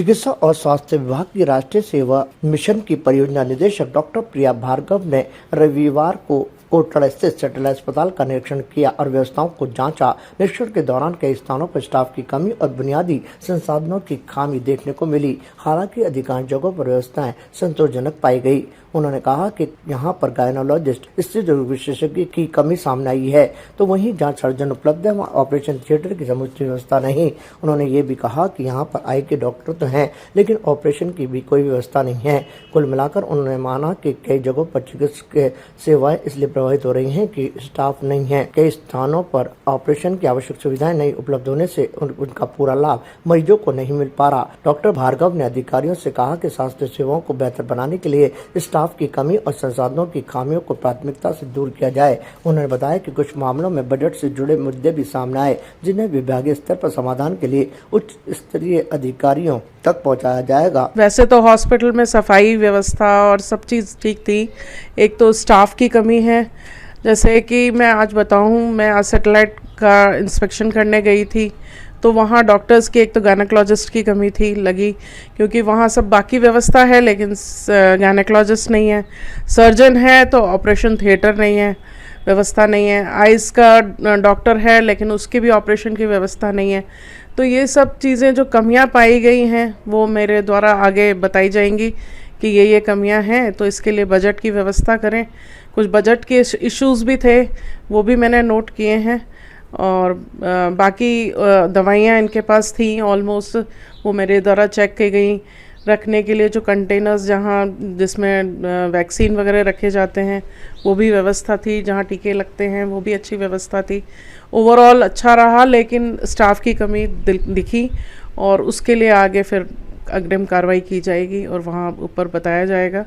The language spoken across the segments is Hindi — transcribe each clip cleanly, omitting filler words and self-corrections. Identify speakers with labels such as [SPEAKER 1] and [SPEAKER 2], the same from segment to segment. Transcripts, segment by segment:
[SPEAKER 1] चिकित्सा और स्वास्थ्य विभाग की राष्ट्रीय सेवा मिशन की परियोजना निदेशक डॉक्टर प्रिया भार्गव ने रविवार को कोटड़ा स्थित सेंट्रल अस्पताल का निरीक्षण किया और व्यवस्थाओं को जांचा। निरीक्षण के दौरान कई स्थानों पर स्टाफ की कमी और बुनियादी संसाधनों की खामी देखने को मिली। हालांकि अधिकांश जगहों पर व्यवस्थाएं संतोषजनक पाई गई। उन्होंने कहा कि यहां पर गायनोलॉजिस्ट, स्त्री रोग विशेषज्ञ की कमी सामने आई है, तो वहीं जहां सर्जन उपलब्ध है वहां ऑपरेशन थिएटर की समुचित व्यवस्था नहीं। उन्होंने ये भी कहा कि यहाँ पर आई के डॉक्टर तो हैं, लेकिन ऑपरेशन की भी कोई व्यवस्था नहीं है। कुल मिलाकर उन्होंने माना कि कई जगहों पर चिकित्सकीय सेवाएं इसलिए प्रभावित हो रही हैं कि स्टाफ नहीं है। कई स्थानों पर ऑपरेशन की आवश्यक सुविधाएं नहीं उपलब्ध होने से उनका पूरा लाभ मरीजों को नहीं मिल पा रहा। डॉक्टर भार्गव ने अधिकारियों से कहा कि स्वास्थ्य सेवाओं को बेहतर बनाने के लिए स्टाफ की कमी और संसाधनों की खामियों को प्राथमिकता से दूर किया जाए। उन्होंने बताया कि कुछ मामलों में बजट से जुड़े मुद्दे भी सामने आए, जिन्हें विभागीय स्तर पर समाधान के लिए उच्च स्तरीय अधिकारियों तक पहुंचाया जाएगा।
[SPEAKER 2] वैसे तो हॉस्पिटल में सफाई व्यवस्था और सब चीज़ ठीक थी। एक तो स्टाफ की कमी है। जैसे कि मैं आज बताऊं, मैं आज सैटेलाइट का इंस्पेक्शन करने गई थी, तो वहाँ डॉक्टर्स की, एक तो गायनेकोलॉजिस्ट की कमी थी लगी, क्योंकि वहाँ सब बाकी व्यवस्था है लेकिन गायनेकोलॉजिस्ट नहीं है। सर्जन है तो ऑपरेशन थिएटर नहीं है, व्यवस्था नहीं है। आइज़ का डॉक्टर है लेकिन उसकी भी ऑपरेशन की व्यवस्था नहीं है। तो ये सब चीज़ें जो कमियां पाई गई हैं वो मेरे द्वारा आगे बताई जाएंगी कि ये कमियां हैं, तो इसके लिए बजट की व्यवस्था करें। कुछ बजट के इश्यूज़ भी थे, वो भी मैंने नोट किए हैं। और बाकी दवाइयाँ इनके पास थी ऑलमोस्ट, वो मेरे द्वारा चेक की गई। रखने के लिए जो कंटेनर्स जहाँ जिसमें वैक्सीन वगैरह रखे जाते हैं वो भी व्यवस्था थी, जहाँ टीके लगते हैं वो भी अच्छी व्यवस्था थी। ओवरऑल अच्छा रहा, लेकिन स्टाफ की कमी दिखी और उसके लिए आगे फिर अग्रिम कार्रवाई की जाएगी और वहाँ ऊपर बताया जाएगा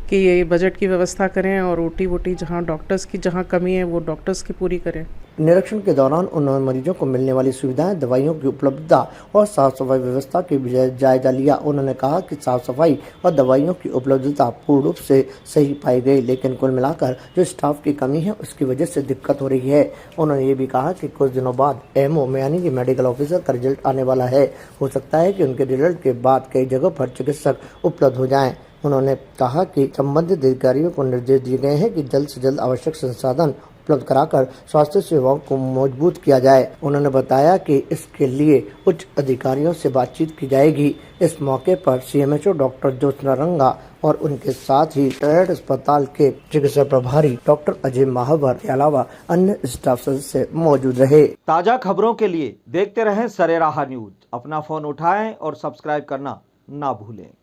[SPEAKER 2] कि ये बजट की व्यवस्था करें और ओटी वोटी जहाँ डॉक्टर्स की जहाँ कमी है वो डॉक्टर्स की पूरी करें।
[SPEAKER 1] निरीक्षण के दौरान उन्होंने मरीजों को मिलने वाली सुविधाएं, दवाइयों की उपलब्धता और साफ सफाई व्यवस्था की जायजा लिया। उन्होंने कहा कि साफ सफाई और दवाइयों की उपलब्धता पूर्ण रूप से सही पाई गई, लेकिन कुल मिलाकर जो स्टाफ की कमी है उसकी वजह से दिक्कत हो रही है। उन्होंने ये भी कहा कि कुछ दिनों बाद MO यानी कि मेडिकल ऑफिसर का रिजल्ट आने वाला है। हो सकता है कि उनके रिजल्ट के बाद कई जगहों पर चिकित्सक उपलब्ध हो जाएं। उन्होंने कहा कि संबंधित अधिकारियों को निर्देश दिए गए हैं कि जल्द से जल्द आवश्यक संसाधन उपलब्ध कराकर स्वास्थ्य सेवाओं को मजबूत किया जाए। उन्होंने बताया कि इसके लिए उच्च अधिकारियों से बातचीत की जाएगी। इस मौके पर CMHO डॉक्टर ज्योत्सना रंगा और उनके साथ ही ट्रेड अस्पताल के चिकित्सा प्रभारी डॉक्टर अजय महावर के अलावा अन्य स्टाफ सदस्य मौजूद रहे।
[SPEAKER 3] ताजा खबरों के लिए देखते रहें सरेराह न्यूज। अपना फोन उठाएं और सब्सक्राइब करना ना भूलें।